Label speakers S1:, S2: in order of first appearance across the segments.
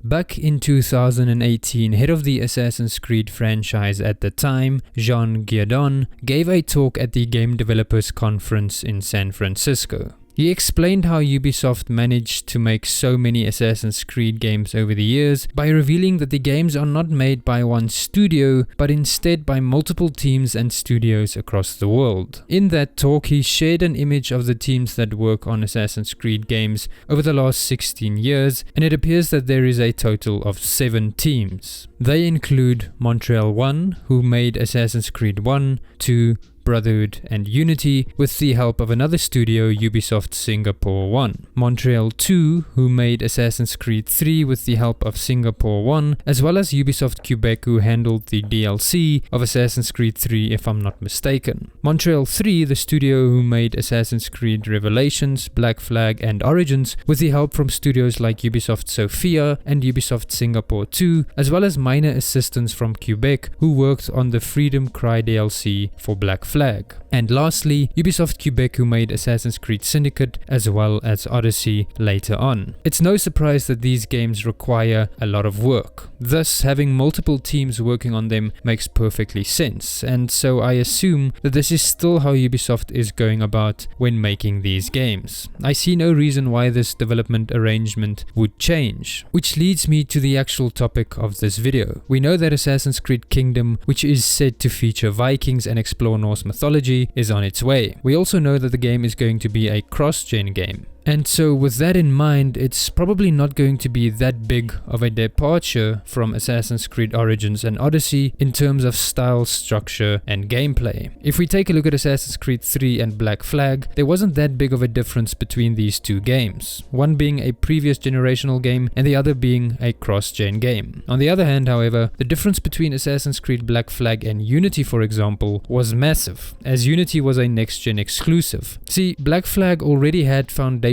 S1: Back in 2018, head of the Assassin's Creed franchise at the time, Jean Guiadon, gave a talk at the Game Developers Conference in San Francisco. He explained how Ubisoft managed to make so many Assassin's Creed games over the years by revealing that the games are not made by one studio, but instead by multiple teams and studios across the world. In that talk, he shared an image of the teams that work on Assassin's Creed games over the last 16 years, and it appears that there is a total of 7 teams. They include Montreal 1, who made Assassin's Creed 1, 2, Brotherhood and Unity with the help of another studio, Ubisoft Singapore 1. Montreal 2, who made Assassin's Creed 3 with the help of Singapore 1, as well as Ubisoft Quebec, who handled the DLC of Assassin's Creed 3 if I'm not mistaken. Montreal 3, the studio who made Assassin's Creed Revelations, Black Flag and Origins with the help from studios like Ubisoft Sofia and Ubisoft Singapore 2, as well as minor assistance from Quebec, who worked on the Freedom Cry DLC for Black Flag. And lastly, Ubisoft Quebec, who made Assassin's Creed Syndicate as well as Odyssey later on. It's no surprise that these games require a lot of work. Thus, having multiple teams working on them makes perfectly sense, and so I assume that this is still how Ubisoft is going about when making these games. I see no reason why this development arrangement would change. Which leads me to the actual topic of this video. We know that Assassin's Creed Kingdom, which is said to feature Vikings and explore Norse mythology, is on its way. We also know that the game is going to be a cross-gen game. And so with that in mind, it's probably not going to be that big of a departure from Assassin's Creed Origins and Odyssey in terms of style, structure and gameplay. If we take a look at Assassin's Creed 3 and Black Flag, there wasn't that big of a difference between these two games, one being a previous generational game and the other being a cross-gen game. On the other hand, however, the difference between Assassin's Creed Black Flag and Unity, for example, was massive, as Unity was a next-gen exclusive. See, Black Flag already had foundations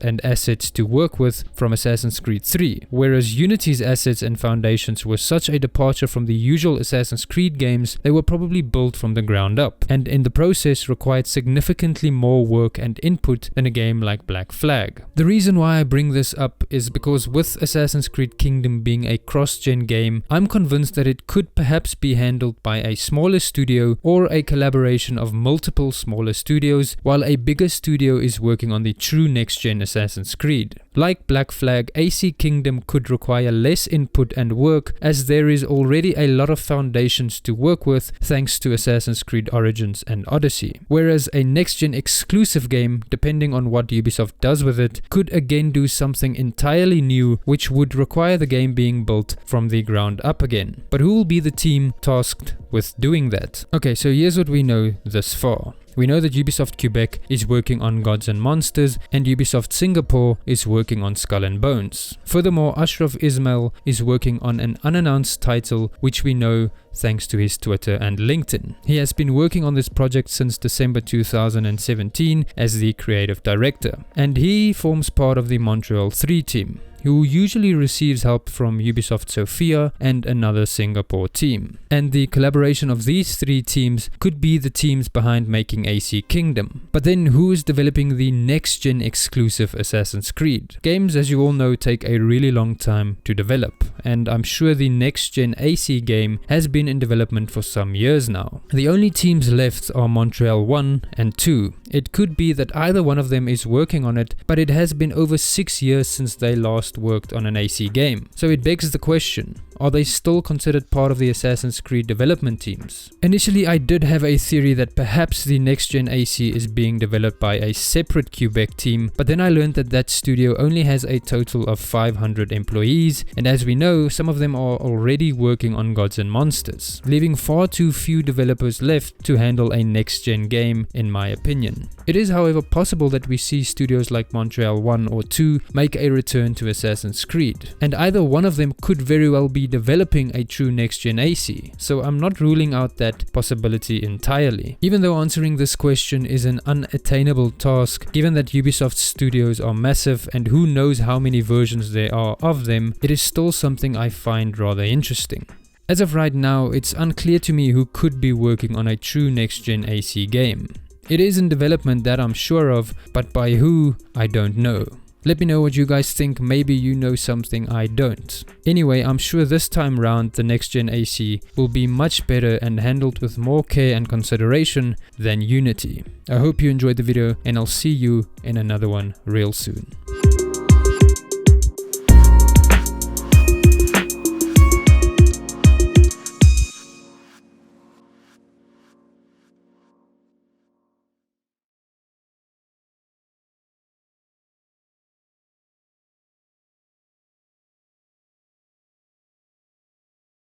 S1: and assets to work with from Assassin's Creed 3, whereas Unity's assets and foundations were such a departure from the usual Assassin's Creed games, they were probably built from the ground up, and in the process required significantly more work and input than a game like Black Flag. The reason why I bring this up is because with Assassin's Creed Kingdom being a cross-gen game, I'm convinced that it could perhaps be handled by a smaller studio or a collaboration of multiple smaller studios, while a bigger studio is working on the true next-gen Assassin's Creed. Like Black Flag, AC Kingdom could require less input and work, as there is already a lot of foundations to work with thanks to Assassin's Creed Origins and Odyssey. Whereas a next-gen exclusive game, depending on what Ubisoft does with it, could again do something entirely new, which would require the game being built from the ground up again. But who will be the team tasked with doing that? Okay, so here's what we know thus far. We know that Ubisoft Quebec is working on Gods and Monsters, and Ubisoft Singapore is working on Skull and Bones. Furthermore, Ashraf Ismail is working on an unannounced title, which we know thanks to his Twitter and LinkedIn. He has been working on this project since December 2017 as the creative director, and he forms part of the Montreal 3 team, who usually receives help from Ubisoft Sofia and another Singapore team. And the collaboration of these 3 teams could be the teams behind making AC Kingdom. But then who is developing the next-gen exclusive Assassin's Creed? Games, as you all know, take a really long time to develop, and I'm sure the next-gen AC game has been in development for some years now. The only teams left are Montreal 1 and 2. It could be that either one of them is working on it, but it has been over 6 years since they last worked on an AC game. So it begs the question, are they still considered part of the Assassin's Creed development teams? Initially, I did have a theory that perhaps the next-gen AC is being developed by a separate Quebec team, but then I learned that that studio only has a total of 500 employees, and as we know, some of them are already working on Gods and Monsters, leaving far too few developers left to handle a next-gen game, in my opinion. It is, however, possible that we see studios like Montreal 1 or 2 make a return to Assassin's Creed, and either one of them could very well be developing a true next-gen AC, so I'm not ruling out that possibility entirely. Even though answering this question is an unattainable task, given that Ubisoft studios are massive and who knows how many versions there are of them, it is still something I find rather interesting. As of right now, it's unclear to me who could be working on a true next-gen AC game. It is in development, that I'm sure of, but by who, I don't know. Let me know what you guys think, maybe you know something I don't. Anyway, I'm sure this time round the next gen AC will be much better and handled with more care and consideration than Unity. I hope you enjoyed the video and I'll see you in another one real soon.